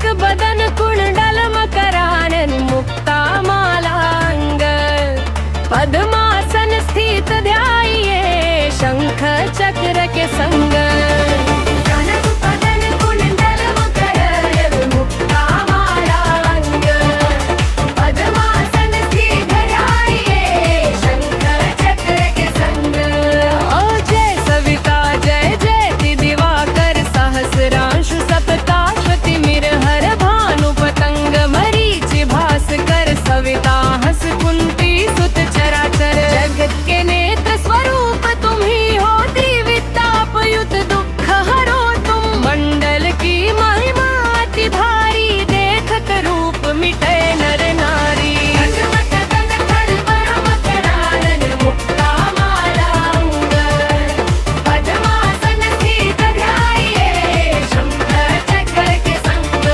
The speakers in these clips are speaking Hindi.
कनक बदन कुंडल मकरानन मुक्ता मालांग। पद्मासन स्थित ध्याये शंख चक्र के संग। कनक बदन कुंडल मकरानन मुक्ता मालांग। पद्मासन स्थित ध्याये शंख चक्र के संग। ओ जय सविता जय जयति दिवाकर सहस्रांशु सप्ताश्वति मिरहर भानु पतंग मरीचि भास्कर सविता हंस कुंती सुत चराचर। जगत के नेत्र स्वरूप तुम ही हो त्रिवितापयुत दुख हरो तुम। मंडल की महिमा अति भारी देखत रूप मिटे नर नारी। मुक्ता मालांग। पद्मासन स्थित ध्याये शंख चक्र के संग।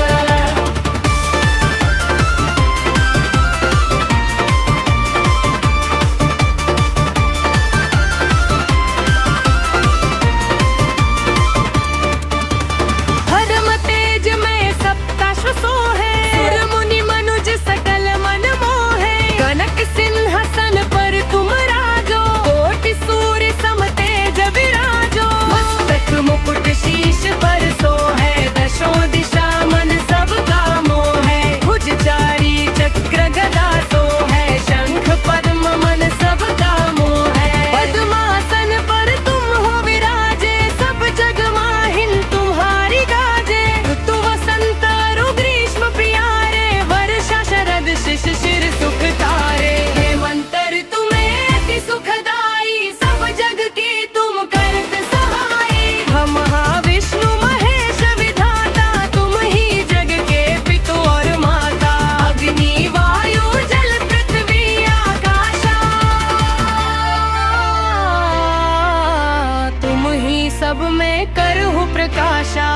धर्म तेज में सप्ताश्व सोहे। सुर मुनि मनुज सकल मन मोहे। कनक सिंहासन पर तुम राजो। कोटि सूर्य सम तेज विराजो। मस्तक मुकुट शीश पर सोहे। दशों दिशा मन सबका मोहे। भुज चारी चक्र गदा सोहे। शंख पद्म मन सबका मोहे। पद्मासन पर तुम हो विराजे। सब जग माहिन तुम्हारी गाजे। ऋतु वसंत अरु ग्रीष्म प्यारे। वर्षा शरद शिशिर सुख तारे। हेमंत ऋतु में अति सुखदाई। सब जग की तुम करत सहाई। हम महाविष्णु महेश विधाता। तुम ही जग के पितु और माता। अग्नि वायु जल पृथ्वी आकाशा। तुम ही सब में करहु प्रकाशा।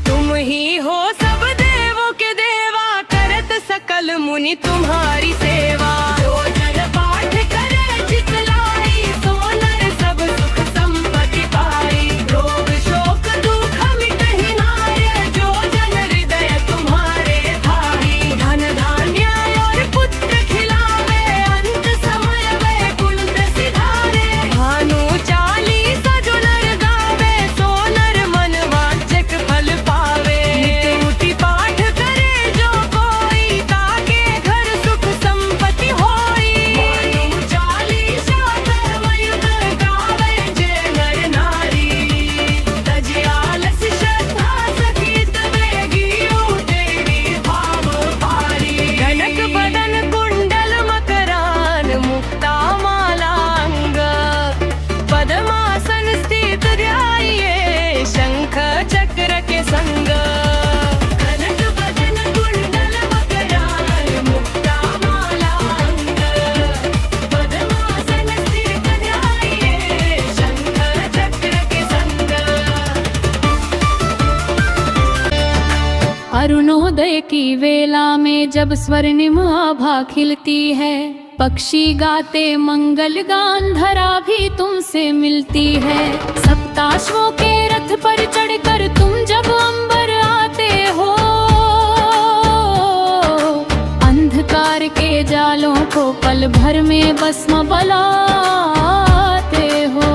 तुम ही हो सब देवों के देवा। करत सकल मुनि तुम्हारी सेवा। जो जन पाठ करे चित लाई। सो नर सब सुख संपत्ति पाई। रोग शोक दुख मिटहि नाय। जो जन हृदय तुम्हारे भाई। धन धान्य और पुत्र खिलावे। अंत समय वैकुंठ सिधारे। भानु चालीसा जो नर गावे। सो नर मन वांछित फल पावे। नित्य उठि पाठ करे जो कोई। ताके घर सुख संपत्ति होई। भानु चालीसा सर्वयुग गावे। जय नर नारी। तजि आलस श्रद्धा सहित वेगी। देवी भाव पारी। कनक बदन कुंडल मकरान मुक्ता मालांग। पद्मासन स्थित ध्याये शंख चक्र के संग। कनक बदन कुंडल मकरान मुक्ता मालांग। पद्मासन स्थित ध्याये शंख चक्र के संग। अरुणोदय की वेला में जब स्वर्णिम आभा खिलती है। पक्षी गाते मंगल गान। धरा भी तुमसे मिलती है। सप्ताश्वों के रथ पर चढ़कर तुम जब अंबर आते हो। अंधकार के जालों को पल भर में भस्म बनाते हो।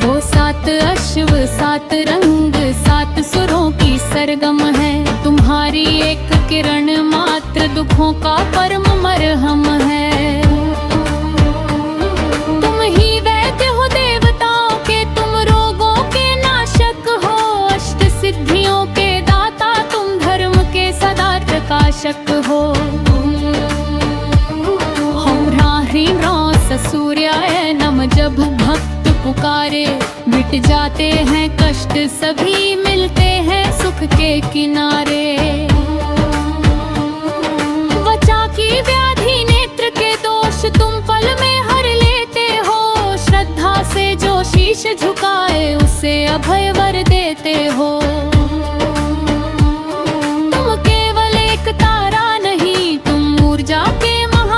वो सात अश्व सात रंग सात सुरों की सरगम है। तुम्हारी एक किरण मात्र दुखों का परम मरहम है। तुम ही वैद्य हो देवताओं के। तुम रोगों के नाशक हो। अष्ट सिद्धियों के दाता तुम। धर्म के सदा प्रकाशक हो। हम ह्रीं ह्रौं सूर्याय नम जब भक्त पुकारे। मिट जाते हैं कष्ट सभी। मिलते हैं सुख के किनारे। वचा की व्याधि नेत्र के दोष तुम पल में हर लेते हो। श्रद्धा से जो शीश झुकाए उसे अभय वर देते हो। तुम केवल एक तारा नहीं। तुम ऊर्जा के महा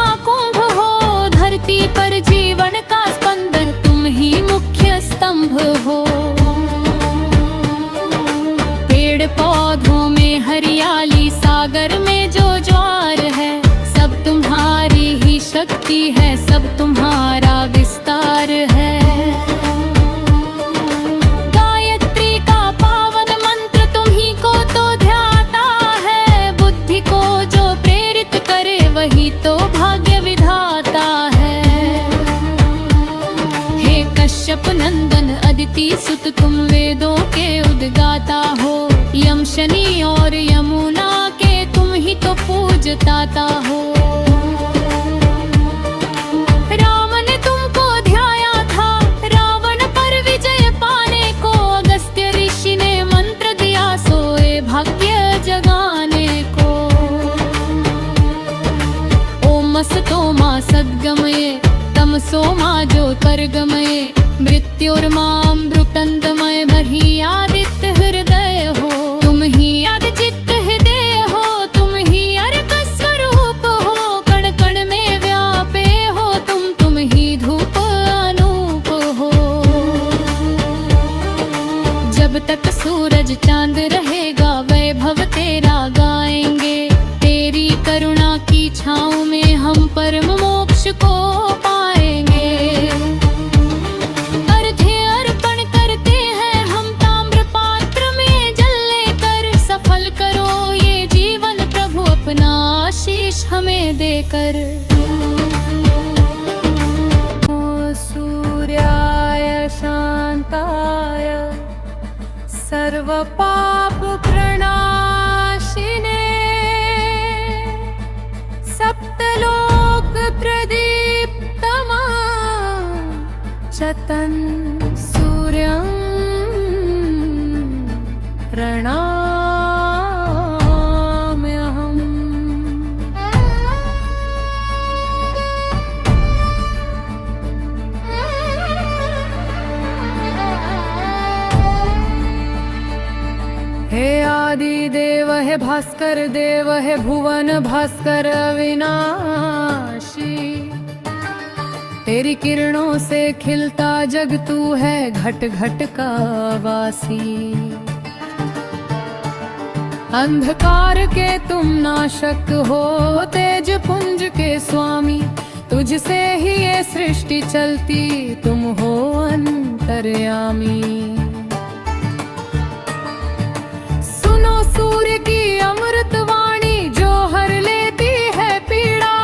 हरियाली सागर में जो ज्वार है, सब तुम्हारी ही शक्ति है, सब तुम्हारा विस्तार है। गायत्री का पावन मंत्र तुम्ही को तो ध्याता है, बुद्धि को जो प्रेरित करे वही तो भाग्य विधाता है। हे कश्यप नंदन अदिति सुत तुम वेदों के उद्गाता हो, यम शनि और यमुना के तुम ही तो पूजताता हो। राम ने तुमको ध्याया था रावण पर विजय पाने को, अगस्त्य ऋषि ने मंत्र दिया सोए भाग्य जगाने को। ओम सतोमा सद्गमये तमसोमा ज्योतिर्गमये, मृत्युर्मामृतंगमय मही आदित्य हृदय हो। तुम ही आदिचित्त हृदय हो, तुम ही अर्क स्वरूप हो, कण कण में व्यापे हो तुम ही धूप अनूप हो। जब तक सूरज चांद रहेगा वैभव तेरा गाएंगे, तेरी करुणा की छाँव में हम परम मोक्ष को पाएंगे। अर्घ्य अर्पण करते हैं हम ताम्र पात्र में जल लेकर, सफल करो ये जीवन प्रभु अपना आशीष हमें देकर। ओ सूर्याय शांताय सर्व पाप प्रणाशिने, सप्तलोक प्रदीप्तमा चतन सूर्यं प्रणाम्यहम्। हे आदि देव हे भास्कर देव हे भुवन भास्कर अविनाशी, तेरी किरणों से खिलता जग तू है घट घट का वासी। अंधकार के तुम नाशक हो तेज पुंज के स्वामी, तुझसे ही ये सृष्टि चलती तुम हो अंतर्यामी। सुनो सूर्य की अमृत वाणी जो हर लेती है पीड़ा,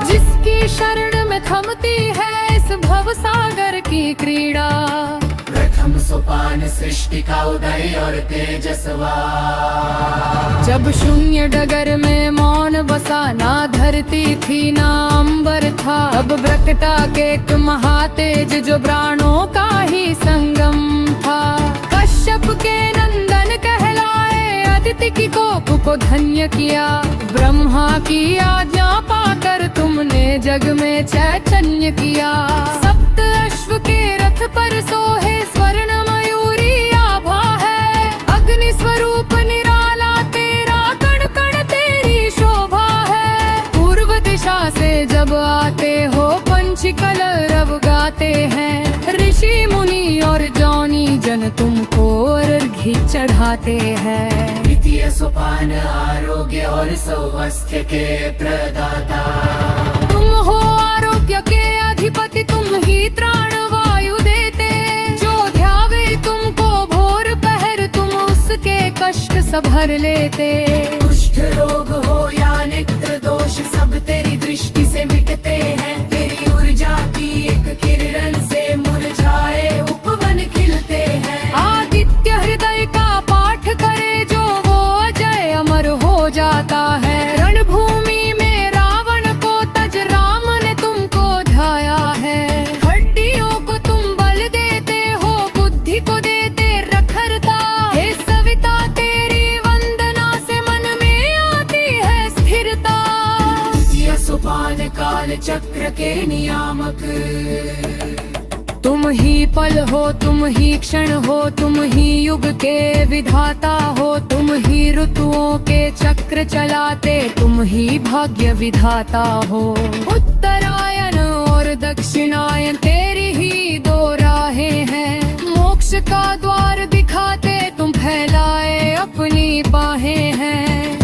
जिसकी शरण में थमती है इस भव सागर की क्रीड़ा। प्रथम सोपान सृष्टि का उदय और तेजस्वा, जब शून्य डगर में मौन बसा, ना धरती थी ना अंबर था, अब प्रकटा के एक महातेज जो प्राणों का ही संगम था। कश्यप के नंदन कहलाए अदिति की कोप को धन्य किया, ब्रह्मा की आज्ञा पाकर तुमने जग में चैतन्य किया। सप्त अश्व के रथ पर सोहे स्वर्ण मयूरी आभा है, अग्नि स्वरूप निराला तेरा कण कण तेरी शोभा है। पूर्व दिशा से जब आते हो पंछी कलरव गाते हैं, ऋषि मुनि और जौनी जन तुमको अर्घ्य चढ़ाते हैं। द्वितीय सोपान आरोग्य और स्वास्थ्य के प्रदाता, तुम हो आरोग्य के अधिपति, तुम ही त्राण वायु देते, जो ध्यावे तुमको भोर पहर तुम उसके कष्ट सब हर लेते। कुष्ठ रोग हो या नित्र दोष सब तेरी दृष्टि से मिटते हैं, तेरी ऊर्जा की एक किरण से मुरझाए उपवन खिलते हैं। आदित्य हृदय का पाठ करे जो वो अजय अमर हो जाता है, रणभूमि में रावण को तज राम ने तुमको ढाया है। हड्डियों को तुम बल देते हो बुद्धि को देते रखरता, हे सविता तेरी वंदना से मन में आती है स्थिरता। द्वितीय सोपान काल चक्र के नियामक, तुम ही पल हो तुम ही क्षण हो, तुम ही युग के विधाता हो, तुम ही ऋतुओं के चक्र चलाते, तुम ही भाग्य विधाता हो। उत्तरायण और दक्षिणायन तेरी ही दो राहें हैं, मोक्ष का द्वार दिखाते तुम फैलाए अपनी बाहें हैं।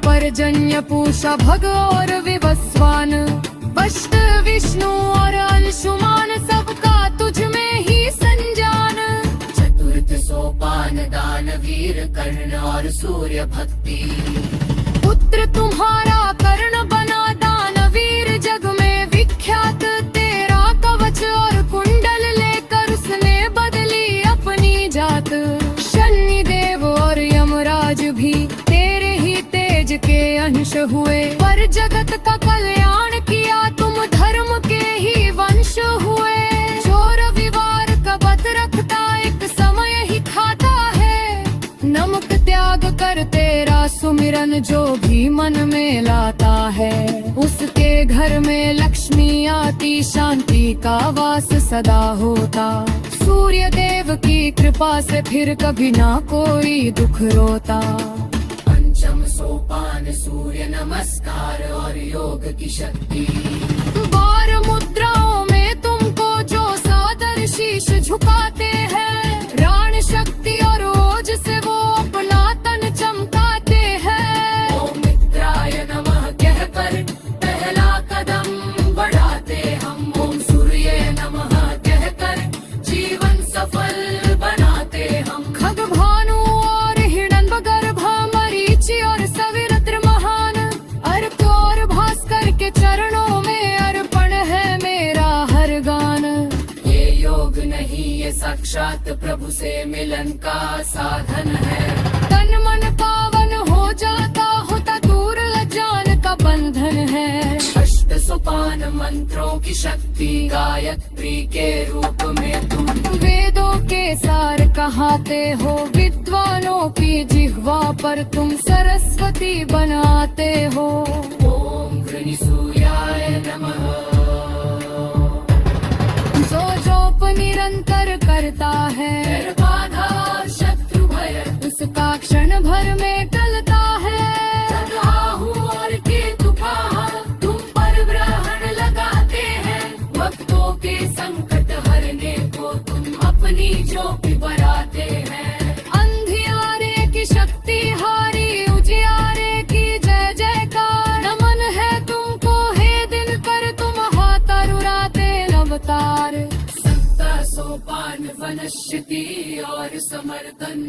पर्जन्य पूषा भग और विवस्वान, वष्ट विष्णु और अंशुमान, सबका तुझ में ही संजान। चतुर्थ सोपान दान वीर कर्ण और सूर्य भक्ति, पुत्र तुम्हारा कर्ण बना दानवीर, जग में विख्यात तेरा कवच और कुंडल लेकर उसने बदली अपनी जात। शनि देव और यमराज भी तेरे ही तेज के अंश हुए, पर जगत का कल्याण किया तुम धर्म के ही वंश हुए। जो रविवार का व्रत रखता एक समय ही खाता है, नमक त्याग कर तेरा सुमिरन जो भी मन में लाता है, उसके घर में लक्ष्मी आती शांति का वास सदा होता। सूर्य देव की कृपा से फिर कभी ना कोई दुख रोता। पंचम सोपान सूर्य नमस्कार और योग की शक्ति, 12 मुद्राओं में तुमको जो सादर शीश झुकाते हैं, प्राण शक्ति और ओज से वो अपना तन चमकाते हैं। ओम मित्राय नमः कहकर पहला कदम बढ़ाते हम, ओम सूर्य नमः कहकर जीवन सफल बनाते हम। खग भानु और हिरण्य गर्भ, मरीचि और सविरत्र महान, अर्क और भास्कर के चरणों में अर्पण है मेरा हर गान। ये योग नहीं ये साक्षात प्रभु से मिलन का साधन है, तन मन पावन हो जाता होता दूर अज्ञान का बंधन है। अष्ट सोपान मंत्रों की शक्ति गायत्री के रूप में तुम वेदों के सार कहाते हो, विद्वानों की जिह्वा पर तुम सरस्वती बनाते हो। ओम गृणिसूर्याय नमः, जो जोप निरंतर करता है, बाधा शत्रु भय उसका क्षण भर में टलता है। राहु और केतु का तुम पर ग्रहण लगाते हैं, भक्तों के संकट हरने को तुम अपनी ज्योति बढ़ाते हैं। अंधियारे की शक्ति हारी उजियारे की जय जयकार, नमन है तुमको हे दिन कर तुम हाथ उड़ाते अवतार। सोपान वनश्रुति और समर्दन,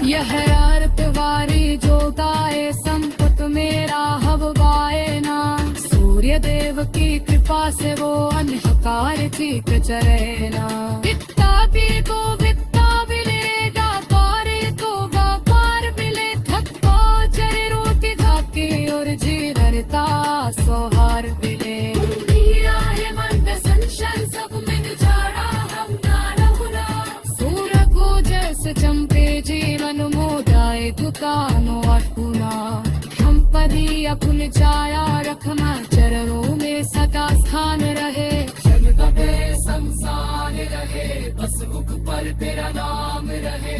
यह आरतवारी जो गाए संपत मेरा हव गाए ना। सूर्य देव की कृपा से वो अंधकार ठीक चरे ना। वित्ता भी को वित्ता मिलेगा, पारे को व्यापार मिले, थक्को चरे रोटी धाके और जीरता सोहार मिले। हेमंत संशन सब मिल जाड़ा हम नाना, सूर्य को जैसे चंपे जीवन मोदाए दुकानो अटूना। हम पदी अपुन जाया रखना चरणों में सदा स्थान रहे, जग कटे संसार रहे, बस मुख पर तेरा नाम रहे।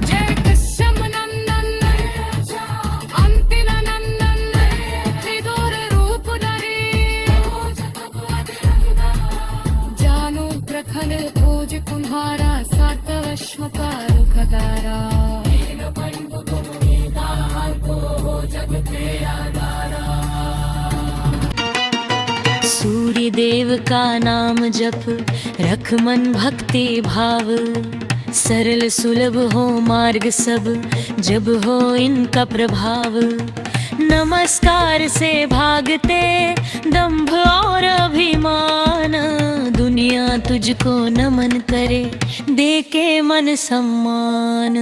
जय कश्यप नंदन अंतिम नंदन, त्रिदुर रूप धरे जानो प्रखर खोज कुम्हारा, सातवश्म का रुख धारा। जग तेरा दारा, सूर्य देव का नाम जप रख मन भक्ति भाव, सरल सुलभ हो मार्ग सब जब हो इनका प्रभाव। नमस्कार से भागते दंभ और अभिमान, दुनिया तुझको नमन करे दे के मन सम्मान।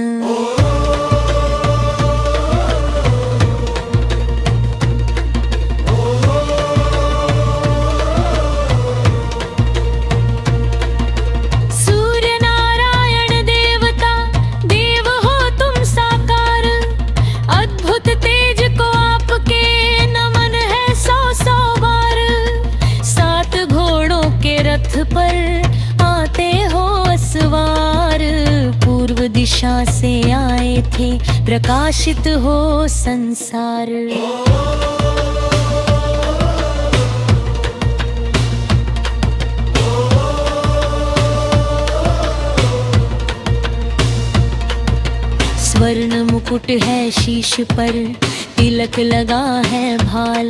पर आते हो सवार, पूर्व दिशा से आए थे प्रकाशित हो संसार। स्वर्ण मुख मुकुट है शीश पर, तिलक लगा है भाल,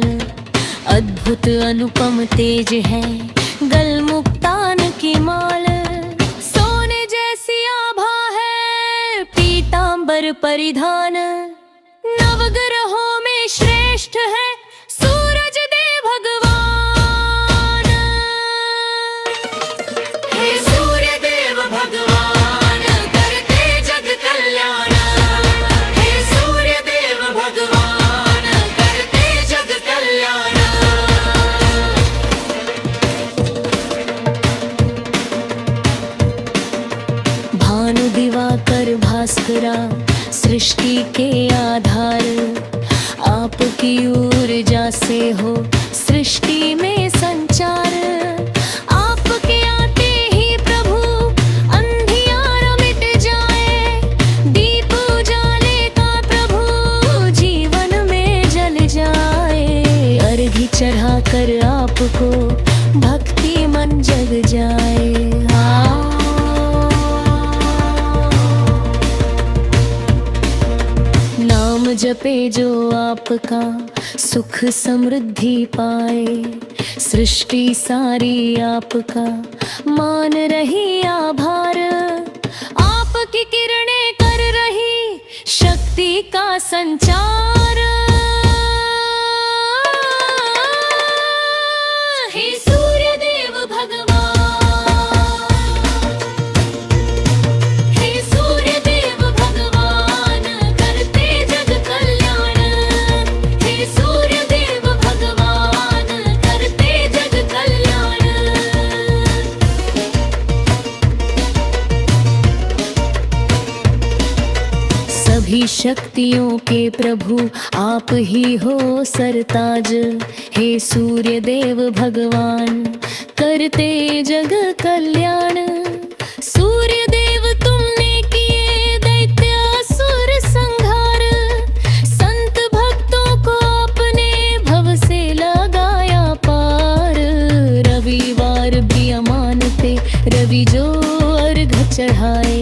अद्भुत अनुपम तेज है गल मुक्तान की माल। सोने जैसी आभा है पीतांबर परिधान, नवग्रहों में श्रेष्ठ है सूरज देव भगवान। हे सूर्य देव भगवान करते जग कल्याण, हे सूर्य देव भगवान करते जग कल्याण। भानु दिवाकर भास्करा सृष्टि के आधार, आपकी ऊर्जा से हो सृष्टि में संचार। आपके आते ही प्रभु अंधियार मिट जाए, दीप उजाले का प्रभु जीवन में जल जाए। अर्घ्य चढ़ाकर आपको भक्ति मन जग जाए। नाम जपे जो आपका सुख समृद्धि पाए, सृष्टि सारी आपका मान रही आभार। आपकी किरणें कर रही शक्ति का संचार। हे सूर्य देव भगवान, हे सूर्य देव भगवान करते जग कल्याण, हे सूर्य देव भगवान करते जग कल्याण। सभी शक्तियों के प्रभु आप ही हो सरताज, हे सूर्य देव भगवान करते जग कल्याण। सूर्य देव तुमने किए दैत्य असुर संहार, संत भक्तों को अपने भव से लगाया पार। रविवार भी अमान पे रवि जो अर्घ चढ़ाए,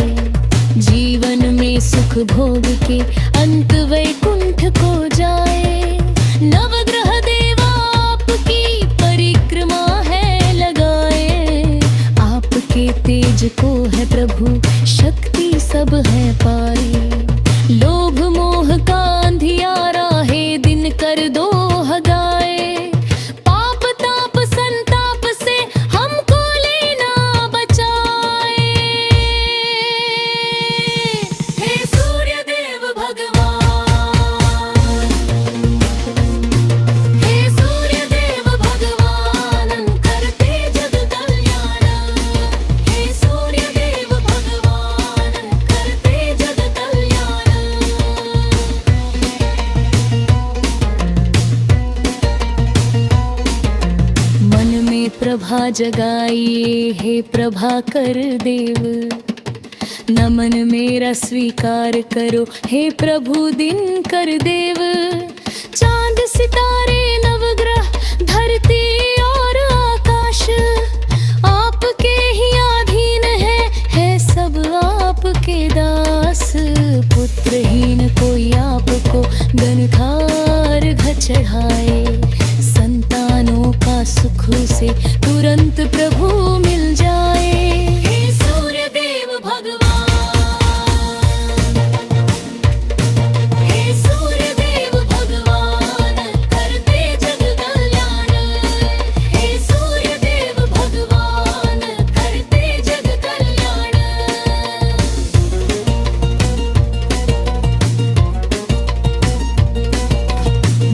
जीवन में सुख भोग के अंत वैकुंठ को जाए। नवग्रह देवा आपकी परिक्रमा है लगाए, आपके तेज को है प्रभु शक्ति सब है पाए। लोभ मोह का अंधियारा है दिन कर दो हगाए, पाप ताप संताप से हमको लेना बचाए। हे सूर्य देव भगवान, हे सूर्य देव भगवान करते जग कल्याण, हे सूर्य देव भगवान करते जग कल्याण। मन में प्रभा जगाइए हे प्रभाकर देव, नमन मेरा स्वीकार करो हे प्रभु दिन कर देव। चांद सितारे नवग्रह धरती और आकाश, आपके ही अधीन है सब आपके दास। पुत्रहीन कोई आपको गनखार चढ़ाए, संतानों का सुख से तुरंत प्रभु मिल जाए। हे सूर्य देव भगवान, हे सूर्य देव भगवान करते जग कल्याण, हे सूर्य देव भगवान करते जग कल्याण।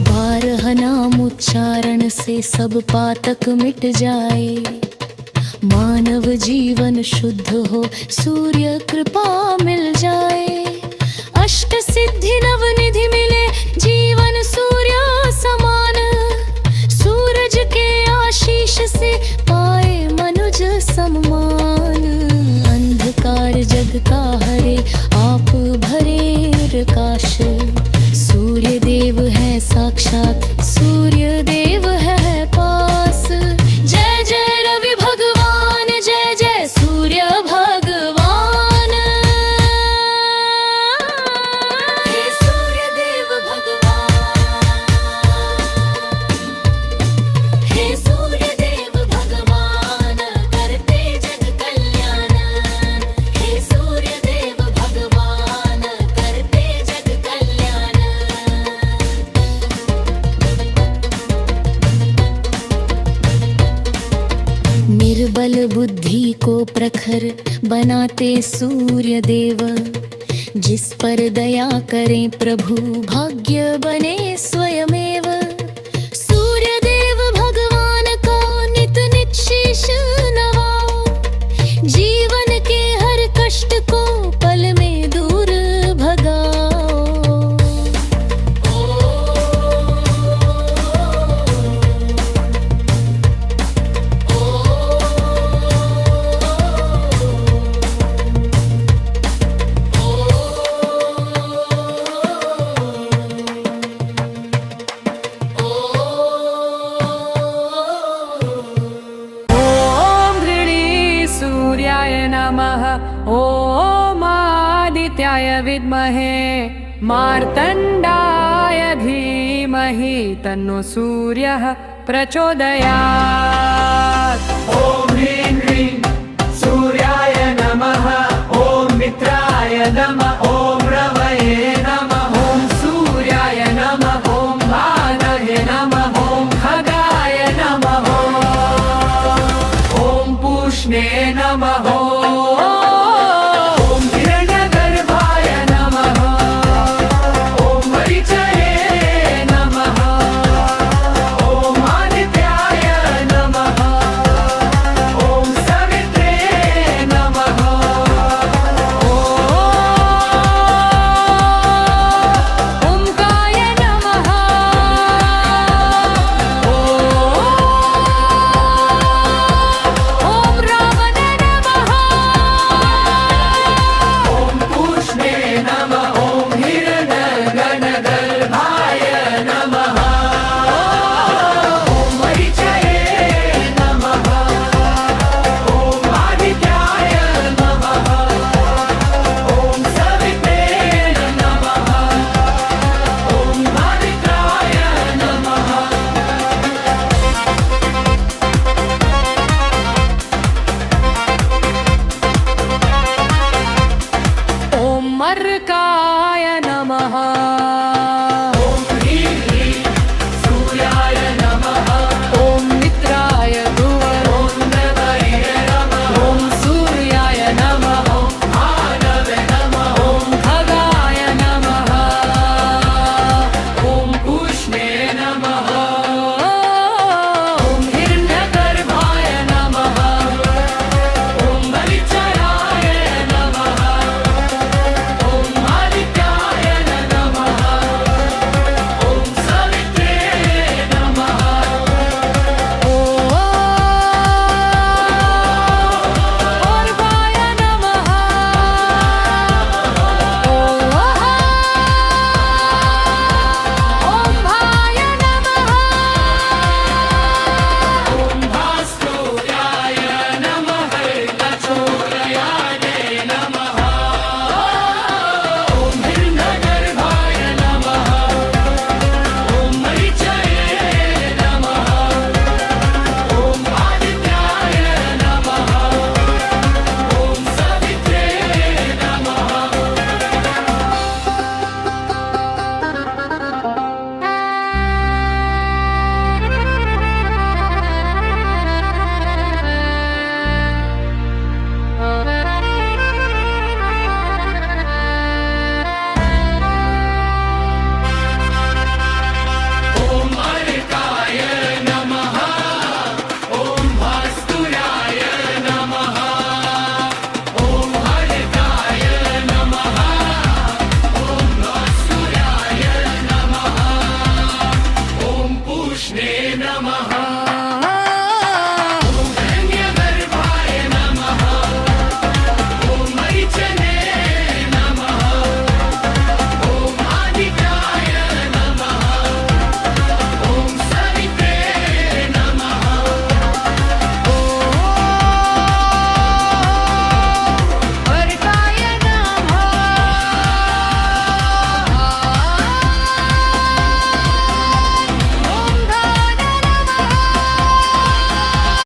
12 नाम उच्चारण से सब पातक मिट जाए, मानव जीवन शुद्ध हो सूर्य कृपा मिल जाए। अष्ट सिद्धि नवनिधि मिले जीवन सूर्य समान, सूरज के आशीष से पाए मनुज सम्मान। अंधकार जग का हरे आप भरे प्रकाश, सूर्य देव है साक्षात सूर्य देव है पास। जय जय रवि भगवान, जय जय सूर्य भगवान। हे बल बुद्धि को प्रखर बनाते सूर्य देव। जिस पर दया करें प्रभु भाग्य बने स्वयमेव। सूर्य देव भगवान का नित नित शीश नवाओ। जीवन के हर कष्ट को पल में दूर भगाओ। ॐ गृणी सूर्याय नमः। ॐ आदित्याय विद्महे मार्तण्डाय धीमहि तन्नो सूर्यः प्रचोदयात्। ॐ ह्रीं ह्रीं सूर्याय नमः। ॐ मित्राय नमः। ॐ रवये नमः। ॐ सूर्याय नमः। ॐ भानवे नमः। ॐ खगाय नमः। ॐ पूष्णे नमः।